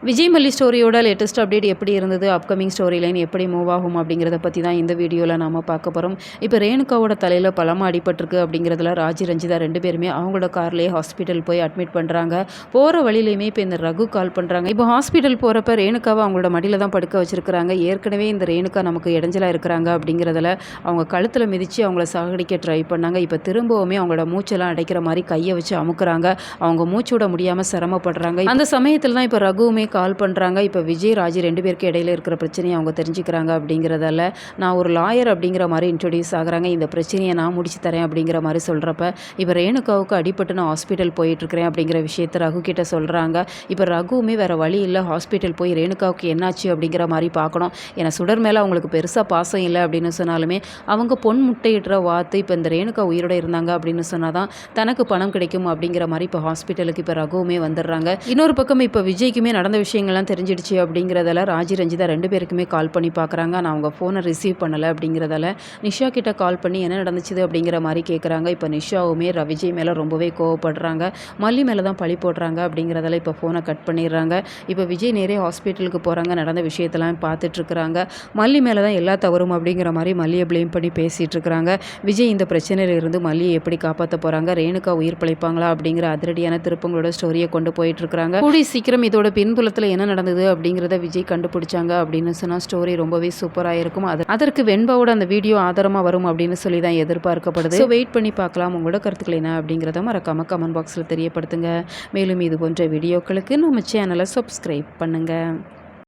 விஜய் மல்லி ஸ்டோரியோட latest update எப்படி இருந்தது, அப்கமிங் ஸ்டோரி லைன் எப்படி மூவ் ஆகும் அப்படிங்கிறத பற்றி தான் இந்த வீடியோவில் நாம் பார்க்க போகிறோம். இப்போ ரேணுகாவோட தலையில் பலமாக அடிபட்டிருக்கு அப்படிங்கிறதுல ராஜி ரஞ்சிதா 2 பேருமே அவங்களோட கார்லேயே ஹாஸ்பிட்டல் போய் அட்மிட் பண்ணுறாங்க. போகிற வழியிலையுமே இப்போ இந்த ரகு கால் பண்ணுறாங்க. இப்போ ஹாஸ்பிட்டல் போகிறப்ப ரேணுகாவை அவங்களோட மடியில் தான் படுக்க வச்சுருக்கிறாங்க. ஏற்கனவே இந்த ரேணுகா நமக்கு இடைஞ்சலாக இருக்கிறாங்க அப்படிங்கிறதுல அவங்க கழுத்தில் மிதித்து அவங்கள சாகடிக்க ட்ரை பண்ணாங்க. இப்போ திரும்பவுமே அவங்களோட மூச்செல்லாம் அடைக்கிற மாதிரி கையை வச்சு அமுக்குறாங்க. அவங்க மூச்சு விட முடியாமல் சிரமப்படுறாங்க. அந்த சமயத்தில் தான் இப்போ ரகுவுமே கால் பண்ணுறாங்க. இப்போ விஜய் ராஜி 2 பேருக்கு இடையில இருக்கிற பிரச்சனையை அவங்க தெரிஞ்சுக்கிறாங்க. அப்படிங்கிறதால நான் ஒரு லாயர் அப்படிங்கிற மாதிரி இன்ட்ரடியூஸ் ஆகுறாங்க. இந்த பிரச்சனையை நான் முடிச்சு தரேன் அப்படிங்கிற மாதிரி சொல்கிறப்ப இப்போ ரேணுகாவுக்கு அடிபட்டு நான் ஹாஸ்பிட்டல் போயிட்டுருக்கிறேன் அப்படிங்கிற விஷயத்த ரகு கிட்ட சொல்கிறாங்க. இப்போ ரகுவுமே வேறு வழி இல்லை, ஹாஸ்பிட்டல் போய் ரேணுகாவுக்கு என்னாச்சு அப்படிங்கிற மாதிரி பார்க்கணும். ஏன்னா சுடர் மேலே அவங்களுக்கு பெருசாக பாசம் இல்லை அப்படின்னு சொன்னாலுமே அவங்க பொன் முட்டையிடுற வாத்து இப்போ இந்த ரேணுகா உயிரோட இருந்தாங்க அப்படின்னு சொன்னால் தான் தனக்கு பணம் கிடைக்கும் அப்படிங்கிற மாதிரி இப்போ ஹாஸ்பிட்டலுக்கு இப்போ ரகுவுமே வந்துடுறாங்க. இன்னொரு பக்கம் இப்போ விஜய்க்குமே நடந்த விஷயங்கள்லாம் தெரிஞ்சிடுச்சு அப்படிங்கிறதால ராஜி ரஞ்சிதா 2 பேருக்குமே கால் பண்ணி பார்க்குறாங்க. நான் அவங்க ஃபோனை ரிசீவ் பண்ணலை அப்படிங்கிறதால நிஷா கிட்ட கால் பண்ணி என்ன நடந்துச்சுது அப்படிங்கிற மாதிரி கேட்குறாங்க. இப்போ நிஷாவுமே விஜய் மேலே ரொம்பவே கோவப்படுறாங்க. மல்லி மேலே தான் பழி போடுறாங்க அப்படிங்கிறதால இப்போ ஃபோனை கட் பண்ணிடுறாங்க. இப்போ விஜய் நேரே ஹாஸ்பிட்டலுக்கு போகிறாங்க. நடந்த விஷயத்தெல்லாம் பார்த்துட்ருக்குறாங்க. மல்லி மேலே தான் எல்லா தவறும் அப்படிங்கிற மாதிரி மல்லியை ப்ளேம் பண்ணி பேசிகிட்டு இருக்கிறாங்க. விஜய் இந்த பிரச்சனையிலிருந்து மல்லியை எப்படி காப்பாற்ற போகிறாங்க, ரேணுகா உயிர் பிழைப்பாங்களா அப்படிங்கிற அதிரடியான திருப்பங்களோட ஸ்டோரியை கொண்டு போயிட்டுருக்குறாங்க. கூடி சீக்கிரம் இதோட பின்புலத்தில் என்ன நடந்தது அப்படிங்கிறத விஜய் கண்டுபிடிச்சாங்க அப்படின்னு சொன்னால் ஸ்டோரி ரொம்பவே சூப்பராக இருக்கும். அதற்கு வெண்பாவோட அந்த வீடியோ ஆதாரமாக வரும் அப்படின்னு சொல்லி தான் எதிர்பார்க்கப்படுது. ஸோ வெயிட் பண்ணி பார்க்கலாம். உங்களோட கருத்துக்கள் என்ன அப்படிங்கிறத மறக்காமல் கமெண்ட் பாக்ஸில் தெரியப்படுத்துங்க. மேலும் இது போன்ற வீடியோக்களுக்கு நம்ம சேனலை சப்ஸ்கிரைப் பண்ணுங்கள்.